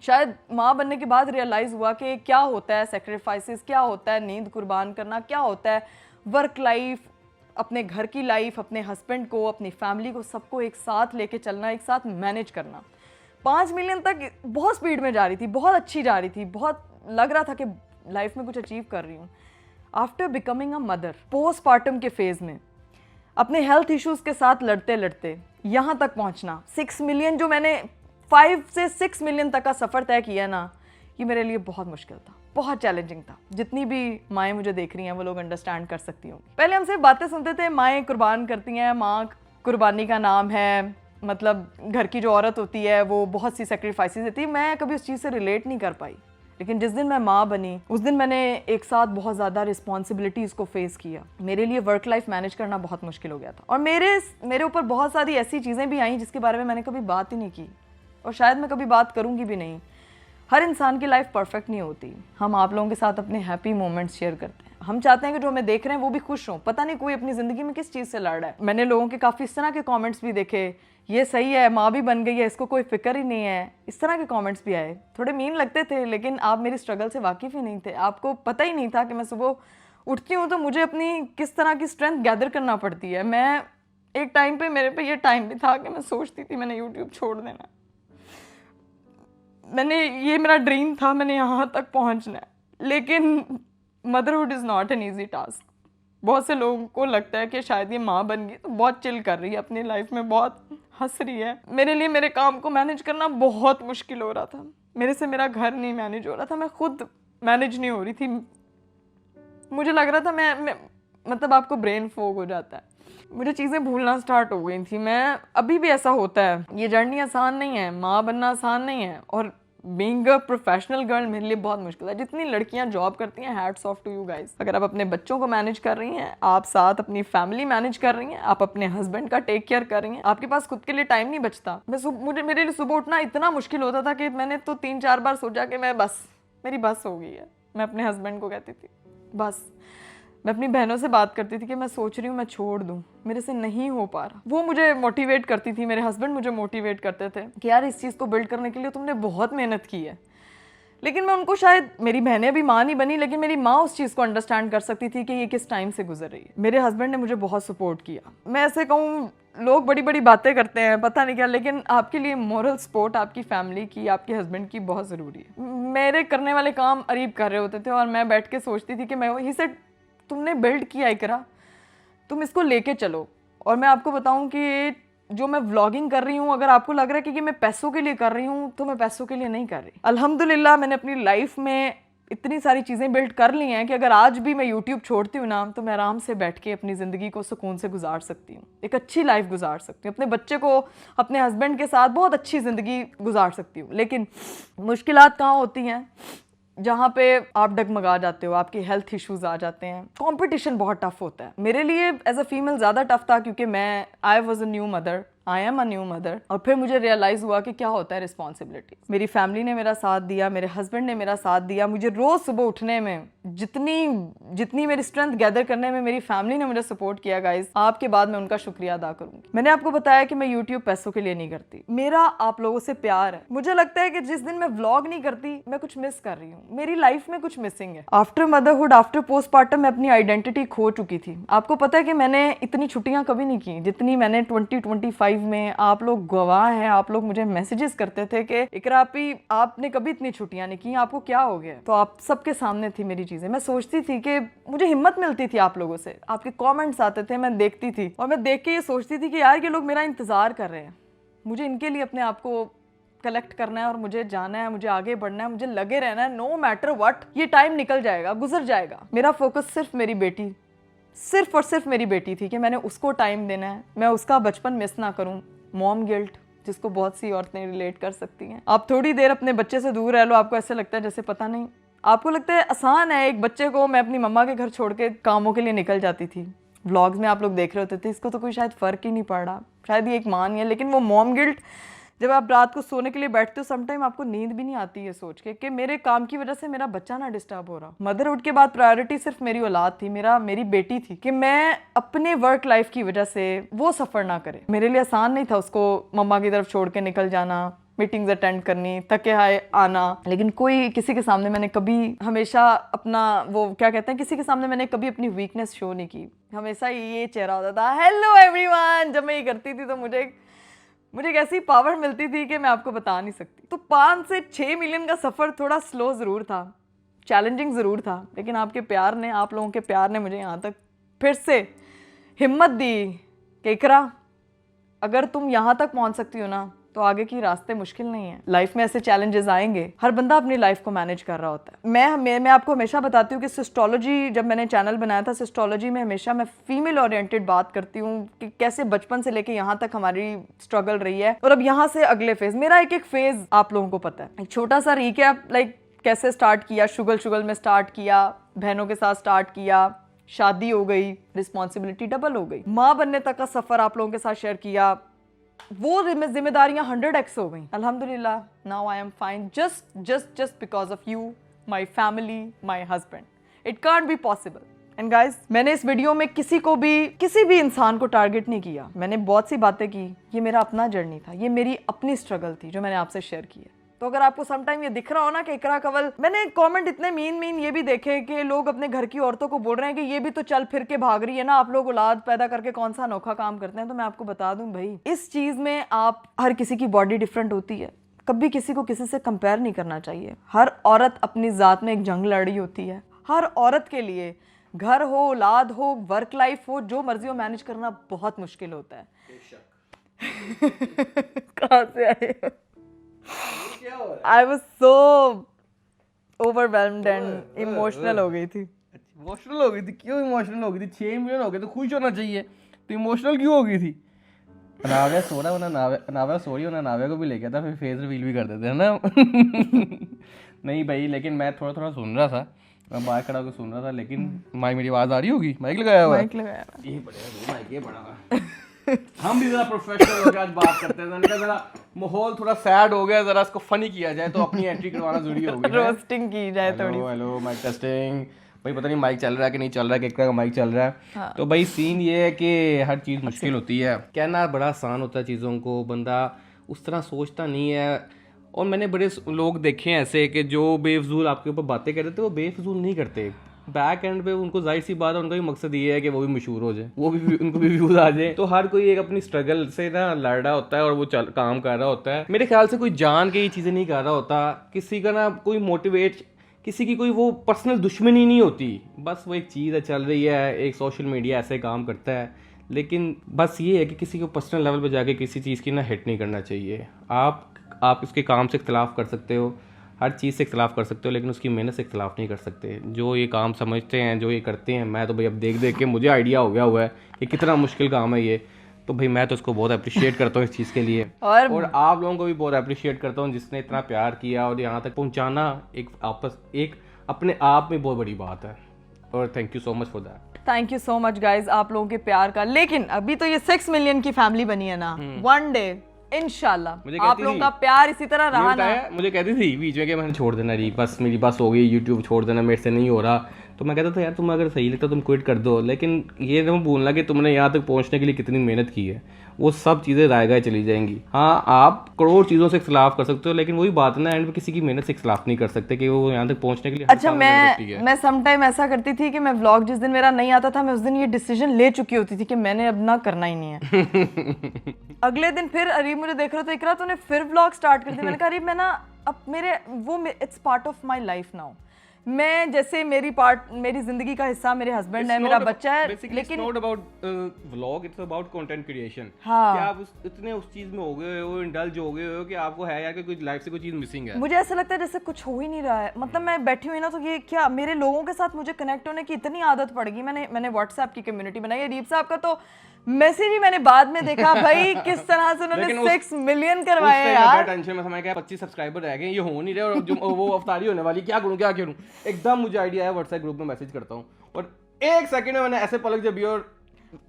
शायद माँ बनने के बाद रियलाइज़ हुआ कि क्या होता है सेक्रीफाइसेस, क्या होता है नींद कुर्बान करना, क्या होता है वर्क लाइफ, अपने घर की लाइफ, अपने हस्बैंड को, अपनी फैमिली को, सबको एक साथ लेके चलना, एक साथ मैनेज करना। 5 मिलियन तक बहुत स्पीड में जा रही थी, बहुत अच्छी जा रही थी, बहुत लग रहा था कि लाइफ में कुछ अचीव कर रही हूँ। After becoming a mother, postpartum के फेज़ में अपने हेल्थ इश्यूज़ के साथ लड़ते लड़ते यहाँ तक पहुँचना, 6 मिलियन, जो मैंने 5 से 6 मिलियन तक का सफ़र तय किया ना, ये मेरे लिए बहुत मुश्किल था, बहुत चैलेंजिंग था। जितनी भी माएँ मुझे देख रही हैं वो लोग अंडरस्टैंड कर सकती होंगी। पहले हम सिर्फ बातें सुनते थे, माएँ कुर्बान करती हैं, माँ कुर्बानी का नाम है, मतलब घर की जो औरत होती है वो बहुत सी सेक्रीफाइसेस देती है। मैं कभी उस चीज़ से रिलेट नहीं कर पाई। लेकिन जिस दिन मैं माँ बनी, उस दिन मैंने एक साथ बहुत ज़्यादा रिस्पॉन्सिबिलिटीज़ को फेस किया। मेरे लिए वर्क लाइफ मैनेज करना बहुत मुश्किल हो गया था और मेरे ऊपर बहुत सारी ऐसी चीज़ें भी आई जिसके बारे में मैंने कभी बात ही नहीं की और शायद मैं कभी बात करूँगी भी नहीं। हर इंसान की लाइफ परफेक्ट नहीं होती। हम आप लोगों के साथ अपने हैप्पी मोमेंट्स शेयर करते हैं। हम चाहते हैं कि जो हमें देख रहे हैं वो भी खुश हों। पता नहीं कोई अपनी ज़िंदगी में किस चीज़ से लड़ रहा है। मैंने लोगों के काफ़ी इस तरह के कमेंट्स भी देखे, ये सही है, माँ भी बन गई है, इसको कोई फिक्र ही नहीं है, इस तरह के कमेंट्स भी आए। थोड़े मीन लगते थे, लेकिन आप मेरी स्ट्रगल से वाकिफ़ ही नहीं थे। आपको पता ही नहीं था कि मैं सुबह उठती हूँ तो मुझे अपनी किस तरह की स्ट्रेंथ गैदर करना पड़ती है। मैं एक टाइम पे, मेरे पे ये टाइम भी था कि मैं सोचती थी मैंने यूट्यूब छोड़ देना, ये मेरा ड्रीम था, मैंने यहाँ तक पहुँचना है। लेकिन motherhood is not an easy task. बहुत से लोगों को लगता है कि शायद ये माँ बन गई तो बहुत चिल कर रही है अपनी लाइफ में, बहुत हंस रही है। मेरे लिए मेरे काम को मैनेज करना बहुत मुश्किल हो रहा था। मेरे से मेरा घर नहीं मैनेज हो रहा था, मैं खुद मैनेज नहीं हो रही थी। मुझे लग रहा था मैं मतलब आपको ब्रेन फॉग हो जाता है, मुझे चीज़ें भूलना स्टार्ट हो गई थी। मैं अभी भी ऐसा होता है। ये जर्नी आसान नहीं है, माँ बनना आसान नहीं है और बीइंग अ प्रोफेशनल गर्ल मेरे लिए बहुत मुश्किल है। जितनी लड़कियां जॉब करती हैं, hats off to you guys. अगर आप अपने बच्चों को मैनेज कर रही हैं, आप साथ अपनी फैमिली मैनेज कर रही हैं, आप अपने हस्बैंड का टेक केयर कर रही हैं, आपके पास खुद के लिए टाइम नहीं बचता। मेरे लिए सुबह उठना इतना मुश्किल होता था कि मैंने तो 3-4 बार सोचा कि मेरी बस हो गई है। मैं अपने हस्बैंड को कहती थी बस मैं अपनी बहनों से बात करती थी कि मैं सोच रही हूँ मैं छोड़ दूँ, मेरे से नहीं हो पा रहा। वो मुझे मोटिवेट करती थी, मेरे हस्बैंड मुझे मोटिवेट करते थे कि यार इस चीज़ को बिल्ड करने के लिए तुमने बहुत मेहनत की है। लेकिन मैं उनको, शायद मेरी बहनें अभी माँ नहीं बनी, लेकिन मेरी माँ उस चीज़ को अंडरस्टैंड कर सकती थी कि ये किस टाइम से गुजर रही है। मेरे हस्बैंड ने मुझे बहुत सपोर्ट किया। मैं ऐसे कहूँ, लोग बड़ी बड़ी बातें करते हैं पता नहीं क्या, लेकिन आपके लिए मोरल सपोर्ट आपकी फैमिली की, आपके हस्बैंड की बहुत ज़रूरी है। मेरे करने वाले काम अरीब कर रहे होते थे और मैं बैठ के सोचती थी कि मैं वही से, तुमने बिल्ड किया इकरा, तुम इसको लेके चलो। और मैं आपको बताऊं कि जो मैं व्लॉगिंग कर रही हूँ, अगर आपको लग रहा है कि मैं पैसों के लिए कर रही हूँ, तो मैं पैसों के लिए नहीं कर रही। अल्हम्दुलिल्लाह मैंने अपनी लाइफ में इतनी सारी चीज़ें बिल्ड कर ली हैं कि अगर आज भी मैं यूट्यूब छोड़ती हूँ ना, तो मैं आराम से बैठ के अपनी ज़िंदगी को सुकून से गुजार सकती हूँ, एक अच्छी लाइफ गुजार सकती हूँ, अपने बच्चे को, अपने हस्बैंड के साथ बहुत अच्छी ज़िंदगी गुजार सकती हूँ। लेकिन मुश्किलात कहाँ होती हैं? जहाँ पे आप डगमगा जाते हो, आपके हेल्थ इश्यूज आ जाते हैं, कंपटीशन बहुत टफ होता है। मेरे लिए एज अ फीमेल ज़्यादा टफ था क्योंकि I was a new mother, I am a new mother. और फिर मुझे रियलाइज़ हुआ कि क्या होता है रिस्पॉन्सिबिलिटी। मेरी फैमिली ने मेरा साथ दिया, मेरे हस्बैंड ने मेरा साथ दिया। मुझे रोज़ सुबह उठने में, जितनी मेरी स्ट्रेंथ गैदर करने में मेरी फैमिली ने मुझे सपोर्ट किया गाइज, आपके बाद मैं उनका शुक्रिया अदा करूँगी। मैंने आपको बताया कि मैं यूट्यूब पैसों के लिए नहीं करती, मेरा आप लोगों से प्यार है। मुझे लगता है कि जिस दिन मैं व्लॉग नहीं करती, मैं कुछ मिस कर रही हूँ, मेरी लाइफ में कुछ मिसिंग है। आफ्टर मदरहुड, आफ्टर पोस्टपार्टम मैं अपनी आइडेंटिटी खो चुकी थी। आपको पता है कि मैंने इतनी छुट्टियां कभी नहीं की जितनी मैंने 2025 में। आप लोग गवाह हैं, आप लोग मुझे मैसेजेस करते थे कि इकरा आपी, आपने कभी इतनी छुट्टियां नहीं की, आपको क्या हो गया? तो आप सबके सामने थी मेरी चीजें। मैं सोचती थी कि मुझे हिम्मत मिलती थी आप लोगों से, आपके कमेंट्स आते थे, मैं देखती थी और मैं देख के ये सोचती थी कि यार ये लोग मेरा इंतजार कर रहे हैं, मुझे इनके लिए अपने आप को कलेक्ट करना है और मुझे जाना है, मुझे आगे बढ़ना है, मुझे लगे रहना है, नो मैटर व्हाट। ये टाइम निकल जाएगा, गुजर जाएगा। मेरा फोकस सिर्फ मेरी बेटी, सिर्फ और सिर्फ मेरी बेटी थी कि मैंने उसको टाइम देना है, मैं उसका बचपन मिस ना करूं। मॉम गिल्ट, जिसको बहुत सी औरतें रिलेट कर सकती हैं। आप थोड़ी देर अपने बच्चे से दूर रह लो, आपको ऐसे लगता है जैसे पता नहीं, आपको लगता है आसान है। एक बच्चे को मैं अपनी मम्मा के घर छोड़ के कामों के लिए निकल जाती थी। व्लॉग्स में आप लोग देख रहे होते थे, इसको तो कोई शायद फ़र्क ही नहीं पड़ रहा, शायद ये एक मान है। लेकिन वो मॉम गिल्ट, जब आप रात को सोने के लिए बैठते हो, समटाइम आपको नींद भी नहीं आती है सोच के कि मेरे काम की वजह से मेरा बच्चा ना डिस्टर्ब हो रहा। मदरहुड के बाद प्रायोरिटी सिर्फ मेरी औलाद थी, मेरी बेटी थी, कि मैं अपने वर्क लाइफ की वजह से वो सफ़र ना करे। मेरे लिए आसान नहीं था उसको मम्मा की तरफ छोड़ के निकल जाना, मीटिंग्स अटेंड करनी, थके हाय आना। लेकिन कोई किसी के सामने मैंने कभी, हमेशा अपना, वो क्या कहते हैं, किसी के सामने मैंने कभी अपनी वीकनेस शो नहीं की। हमेशा ये चेहरा होता था, हेलो एवरीवन। जब मैं ये करती थी तो मुझे एक ऐसी पावर मिलती थी कि मैं आपको बता नहीं सकती। तो 5 से 6 मिलियन का सफ़र थोड़ा स्लो ज़रूर था, चैलेंजिंग ज़रूर था, लेकिन आपके प्यार ने, आप लोगों के प्यार ने मुझे यहाँ तक फिर से हिम्मत दी कि इकरा, अगर तुम यहाँ तक पहुँच सकती हो ना, तो आगे की रास्ते मुश्किल नहीं है। लाइफ में ऐसे चैलेंजेस आएंगे, हर बंदा अपनी लाइफ को मैनेज कर रहा होता है। मैं आपको हमेशा बताती हूँ कि सिस्टोलॉजी, जब मैंने चैनल बनाया था सिस्टोलॉजी में, हमेशा मैं फीमेल ओरिएंटेड बात करती हूँ कि कैसे बचपन से लेके यहाँ तक हमारी स्ट्रगल रही है और अब यहाँ से अगले फेज। मेरा एक फेज आप लोगों को पता है, एक छोटा सा रिकैप, लाइक कैसे स्टार्ट किया, शुगल में स्टार्ट किया, बहनों के साथ स्टार्ट किया, शादी हो गई, रिस्पॉन्सिबिलिटी डबल हो गई, माँ बनने तक का सफर आप लोगों के साथ शेयर किया, वो जिम्मेदारियां 100x हो गई। अल्हम्दुलिल्लाह, now I am fine, just because of you, my family, my husband. It can't be possible. And guys, मैंने इस वीडियो में किसी भी इंसान को टारगेट नहीं किया। मैंने बहुत सी बातें की, ये मेरा अपना जर्नी था, ये मेरी अपनी स्ट्रगल थी जो मैंने आपसे शेयर की है। तो अगर आपको समटाइम ये दिख रहा हो ना कि इकरा कंवल, मैंने कमेंट इतने मीन ये भी देखे कि लोग अपने घर की औरतों को बोल रहे हैं कि ये भी तो चल फिर के भाग रही है ना, आप लोग औलाद पैदा करके कौन सा अनोखा काम करते हैं। तो मैं आपको बता दूं भाई, इस चीज में आप, हर किसी की बॉडी डिफरेंट होती है, कभी किसी को किसी से कंपेयर नहीं करना चाहिए। हर औरत अपनी जात में एक जंग लड़ी होती है। हर औरत के लिए घर हो, औलाद हो, वर्क लाइफ हो, जो मर्जी हो, मैनेज करना बहुत मुश्किल होता है। कहाँ से आए? I was so overwhelmed and emotional हो गई थी। इमोशनल हो गई थी? क्यों इमोशनल हो गई थी? 6 मिलियन हो गए तो खुश होना चाहिए, तो इमोशनल क्यों हो गई थी? नाव्या सो रहा है, नाव्या सो रही हो ना, नाव्या को भी ले गया था, फिर फेस रिवील भी कर देते हैं ना। नहीं भाई, लेकिन मैं थोड़ा सुन रहा था, मैं बाहर खड़ा होकर सुन रहा था, लेकिन मेरी आवाज़ आ रही होगी, माइक लगाया हुआ है, ये बढ़िया माइक, ये बड़ा हम भी जरा प्रोफेशनल हो गए, आज बात करते हैं। मैंने कहा जरा माहौल थोड़ा सैड हो गया, जरा इसको फनी किया जाए, तो अपनी एंट्री करवाना जरूरी हो गया, रोस्टिंग की जाए थोड़ी। हेलो माइक टेस्टिंग, भाई पता नहीं माइक चल रहा है कि नहीं चल रहा है, कितना का माइक चल रहा है। हाँ। तो भाई सीन ये है कि हर चीज़ मुश्किल होती है, कहना बड़ा आसान होता है चीज़ों को, बंदा उस तरह सोचता नहीं है। और मैंने बड़े लोग देखे हैं ऐसे कि जो बेफजूल आपके ऊपर बातें कर रहे थे वो बेफजूल नहीं करते, बैक एंड पे उनको जाहिर सी बात है उनका भी मकसद ये है कि वो भी मशहूर हो जाए, वो भी उनको भी व्यूज आ जाए। तो हर कोई एक अपनी स्ट्रगल से ना लड़ रहा होता है और वो काम कर रहा होता है। मेरे ख्याल से कोई जान के ये चीज़ें नहीं कर रहा होता, किसी का ना कोई मोटिवेट, किसी की कोई वो पर्सनल दुश्मनी नहीं होती, बस वो एक चीज़ है चल रही है, एक सोशल मीडिया ऐसे काम करता है। लेकिन बस ये है कि किसी को पर्सनल लेवल पे जाके किसी चीज़ की ना हिट नहीं करना चाहिए। आप उसके काम से इख्तलाफ कर सकते हो, हर चीज़ से इख्तलाफ कर सकते हो, लेकिन उसकी मेहनत से इख्तलाफ नहीं कर सकते। जो ये काम समझते हैं, जो ये करते हैं, मैं तो भाई अब देख देख के मुझे आइडिया हो गया हुआ है कि कितना मुश्किल काम है ये। तो भाई मैं तो इसको बहुत अप्रिशिएट करता हूँ इस चीज़ के लिए, और आप लोगों को भी बहुत अप्रिशिएट करता हूँ जिसने इतना प्यार किया और यहाँ तक पहुँचाना एक अपने आप में बहुत बड़ी बात है। और thank you so much for that. Thank you so much guys आप लोगों के प्यार का। लेकिन अभी तो ये 6 मिलियन की फैमिली बनी है ना, वन डे इंशाल्लाह आप लोगों का प्यार इसी तरह रहा ना। मुझे कहती थी बीच में कि मैंने छोड़ देना री, बस मेरी बस हो गई, यूट्यूब छोड़ देना, मेरे से नहीं हो रहा। तो मैं कहता था यार तुम अगर सही लगता तुम क्विट कर दो, लेकिन ये तुम भूलना कि तुमने यहाँ तक पहुँचने के लिए कितनी मेहनत की है, वो सब चीज़ें रायगाह चली जाएंगी। हाँ आप करोड़ चीज़ों से इख्तलाफ कर सकते हो, लेकिन वही बात ना एंड में किसी की मेहनत से इख्तलाफ नहीं कर सकते कि वो यहाँ तक पहुँचने के लिए। अच्छा मैं सम टाइम ऐसा करती थी कि मैं व्लॉग जिस दिन मेरा नहीं आता था मैं उस दिन ये डिसीजन ले चुकी होती थी कि मैंने अब ना करना ही नहीं है। अगले दिन फिर अरीब मुझे देख रहा था, इकरा तूने फिर व्लॉग स्टार्ट कर दिया। मैंने कहा अरीब मैं ना अब मेरे वो it's part of my life now. मैं जैसे मेरी जिंदगी का हिस्सा मेरे हस्बैंड है, मेरा बच्चा है, लेकिन not about vlog, it's about content creation. हाँ। कि आप इतने उस चीज में हो गए हो, इंडल्ज हो गए हो कि आपको है यार कि कोई लाइफ से कोई चीज मिसिंग है। मुझे ऐसा लगता है जैसे कुछ हो ही नहीं रहा है। मतलब मैं बैठी हुई ना तो ये क्या मेरे लोगों के साथ मुझे कनेक्ट होने की इतनी आदत पड़ गई। मैंने व्हाट्सएप की कम्युनिटी बनाई है। अरीब साहब का तो मैसेज ही मैंने बाद में देखा भाई किस तरह से उन्होंने 6 मिलियन करवाए यार। टेंशन में समय क्या 25 सब्सक्राइबर रह गए, ये हो नहीं रहे और जो वो अवतारी होने वाली, क्या करूं क्या करूं। एकदम मुझे आइडिया है, व्हाट्सएप ग्रुप में मैसेज करता हूं और 1 सेकंड में मैंने ऐसे पलक जब और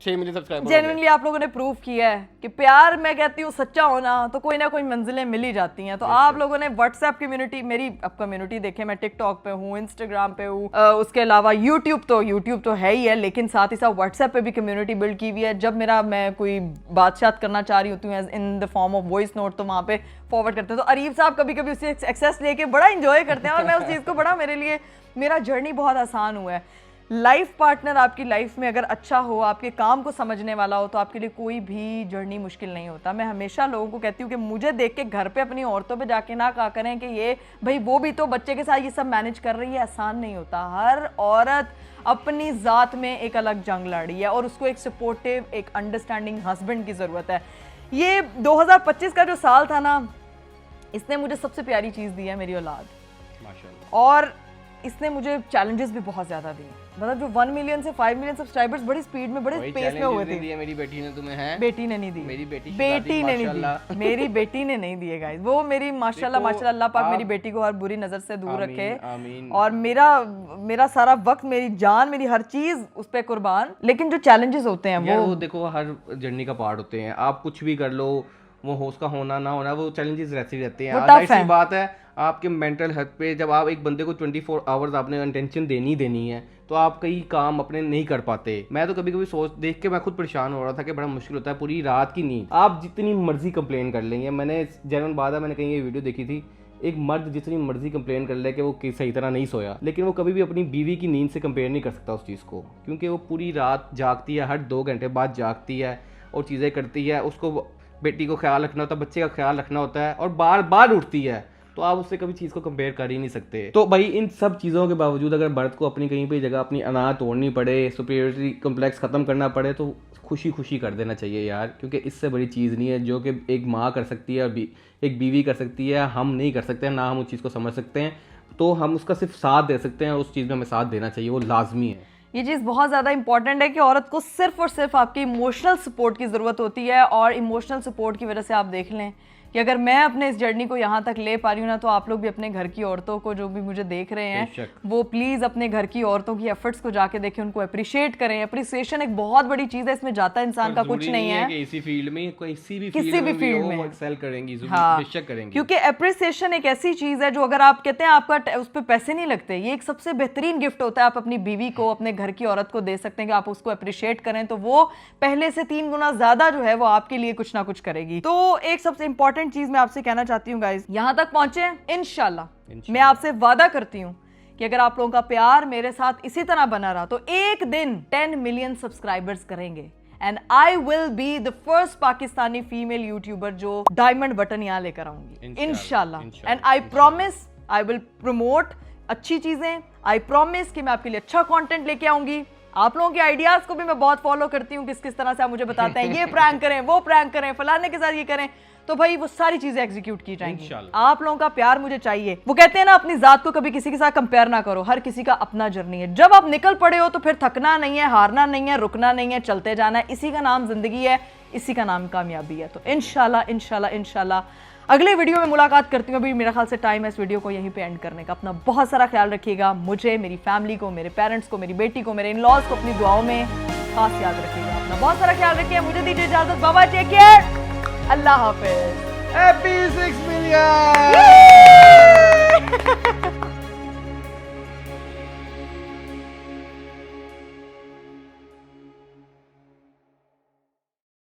6 मिलियन सब्सक्राइबर। जेन्युइनली आप लोगों ने प्रूव किया है कि प्यार, मैं कहती हूँ सच्चा होना तो कोई ना कोई मंजिलें मिल ही जाती हैं। तो आप लोगों ने व्हाट्सएप कम्युनिटी, मेरी अब कम्युनिटी देखे, मैं टिकटॉक पे हूँ, इंस्टाग्राम पे हूँ, उसके अलावा यूट्यूब तो है ही है, लेकिन साथ ही साथ व्हाट्सएप पे भी कम्युनिटी बिल्ड की हुई है। जब मैं कोई बातचीत करना चाह रही होती हूँ in the form of voice note तो वहाँ पे फॉरवर्ड करते हैं। तो अरीब साहब कभी कभी उसे एक्सेस लेके बड़ा इंजॉय करते हैं और मैं उस चीज़ को बड़ा, मेरे लिए मेरा जर्नी बहुत आसान हुआ है। लाइफ पार्टनर आपकी लाइफ में अगर अच्छा हो, आपके काम को समझने वाला हो, तो आपके लिए कोई भी जर्नी मुश्किल नहीं होता। मैं हमेशा लोगों को कहती हूँ कि मुझे देख के घर पे अपनी औरतों पे जाके ना कहा करें कि ये भाई वो भी तो बच्चे के साथ ये सब मैनेज कर रही है। आसान नहीं होता। हर औरत अपनी ज़ात में एक अलग जंग लड़ी है और उसको एक सपोर्टिव, एक अंडरस्टैंडिंग हस्बैंड की ज़रूरत है। ये 2025 का जो साल था ना, इसने मुझे सबसे प्यारी चीज़ दी है, मेरी औलाद माशाल्लाह। और इसने मुझे चैलेंजेस भी बहुत ज़्यादा दिए। मतलब जो 1 मिलियन से 5 मिलियन सब्सक्राइबर्स बड़ी स्पीड में, बड़े स्पेस में हुए थे। मेरी बेटी ने तुम्हें है, बेटी ने नहीं दी, मेरी बेटी ने नहीं दी, मेरी बेटी ने नहीं दिए गाइस। वो मेरी माशाल्लाह अल्लाह पाक मेरी बेटी को हर बुरी नजर से दूर रखे। और मेरा सारा वक्त, मेरी जान, मेरी हर चीज उस पर कुर्बान। लेकिन जो चैलेंजेस होते हैं वो देखो हर जर्नी का पार्ट होते हैं। आप कुछ भी कर लो, वो उसका होना ना होना, वो चैलेंजेस रहते हैं। ऐसी बात है आपके मेंटल हेल्थ पे, जब आप एक बंदे को 24 आवर्स आपने अटेंशन देनी है तो आप कई काम अपने नहीं कर पाते। मैं तो कभी कभी देख के मैं खुद परेशान हो रहा था कि बड़ा मुश्किल होता है पूरी रात की नींद। आप जितनी मर्जी कंप्लेन कर लेंगे, मैंने जेन्युइन बात है, मैंने कहीं ये वीडियो देखी थी, एक मर्द जितनी मर्जी कंप्लेन कर ले कि वो सही तरह नहीं सोया, लेकिन वो कभी भी अपनी बीवी की नींद से कंपेयर नहीं कर सकता उस चीज़ को, क्योंकि वो पूरी रात जागती है, हर 2 घंटे बाद जागती है और चीज़ें करती है। उसको बेटी को ख्याल रखना होता है, बच्चे का ख्याल रखना होता है और बार बार उठती है, तो आप उससे कभी चीज़ को कंपेयर कर ही नहीं सकते। तो भाई इन सब चीज़ों के बावजूद अगर मर्द को अपनी कहीं पे जगह अपनी अना तोड़नी पड़े, सुपीरियरिटी कम्प्लेक्स ख़त्म करना पड़े, तो खुशी कर देना चाहिए यार, क्योंकि इससे बड़ी चीज़ नहीं है जो कि एक माँ कर सकती है और एक बीवी कर सकती है। हम नहीं कर सकते, ना हम उस चीज़ को समझ सकते हैं, तो हम उसका सिर्फ साथ दे सकते हैं और उस चीज़ में हमें साथ देना चाहिए, वो लाजमी है। ये चीज़ बहुत ज़्यादा इंपॉर्टेंट है कि औरत को सिर्फ और सिर्फ आपकी इमोशनल सपोर्ट की ज़रूरत होती है। और इमोशनल सपोर्ट की वजह से आप देख लें कि अगर मैं अपने इस जर्नी को यहाँ तक ले पा रही हूँ ना, तो आप लोग भी अपने घर की औरतों को, जो भी मुझे देख रहे हैं, बेशक। वो प्लीज अपने घर की औरतों की एफर्ट्स को जाके देखें, उनको अप्रिशिएट करें। अप्रिसिएशन एक बहुत बड़ी चीज है, इसमें जाता इंसान का कुछ नहीं है कि इसी फील्ड में, किसी भी किसी फील्ड भी में फील्ड वो में। एक्सेल करेंगी, हाँ, बेशक करेंगी। क्योंकि अप्रिसिएशन एक ऐसी चीज है जो अगर आप कहते हैं आपका उस पर पैसे नहीं लगते, ये एक सबसे बेहतरीन गिफ्ट होता है। आप अपनी बीवी को, अपने घर की औरत को दे सकते हैं कि आप उसको अप्रिशिएट करें, तो वो पहले से 3 गुना ज्यादा जो है वो आपके लिए कुछ ना कुछ करेगी। तो एक सबसे इंपॉर्टेंट चीज मैं आपसे कहना चाहती हूँ गाइस, यहाँ तक पहुंचे इंशाल्लाह मैं आपसे वादा करती हूँ कि अगर आप लोगों का प्यार मेरे साथ इसी तरह बना रहा तो एक दिन 10 मिलियन सब्सक्राइबर्स करेंगे, and I will be the first Pakistani female YouTuber जो डायमंड बटन यहाँ लेकर आऊंगी इंशाल्लाह। And I promise I will promote अच्छी चीजें, आई प्रॉमिस कि मैं आपके लिए अच्छा कंटेंट लेके आऊंगी। आप लोगों के आइडियाज को भी मैं बहुत फॉलो करती हूँ, किस किस तरह से आप मुझे बताते हैं ये प्रैंक करें, वो प्रैंक करें, फलाने के साथ ये करें, तो भाई वो सारी चीजें एग्जीक्यूट की जाएंगी। आप लोगों का प्यार मुझे चाहिए। वो कहते हैं ना, अपनी जात को कभी किसी के साथ कंपेयर ना करो, हर किसी का अपना जर्नी है। जब आप निकल पड़े हो तो फिर थकना नहीं है, हारना नहीं है, रुकना नहीं है, चलते जाना है। इसी का नाम जिंदगी है, इसी का नाम कामयाबी है। तो इंशाल्लाह इंशाल्लाह इंशाल्लाह अगले वीडियो में मुलाकात करती हूँ। अभी मेरा ख्याल से टाइम है इस वीडियो को यहीं पे एंड करने का। अपना बहुत सारा ख्याल रखिएगा, मुझे, मेरी फैमिली को, मेरे पेरेंट्स को, मेरी बेटी को, मेरे इन लॉज को अपनी दुआओं में खास याद रखिएगा। अपना बहुत सारा ख्याल रखिए। मुझे दीजिए इजाजत। बाबा टेक केयर, अल्लाह हाफिज। Happy 6 million.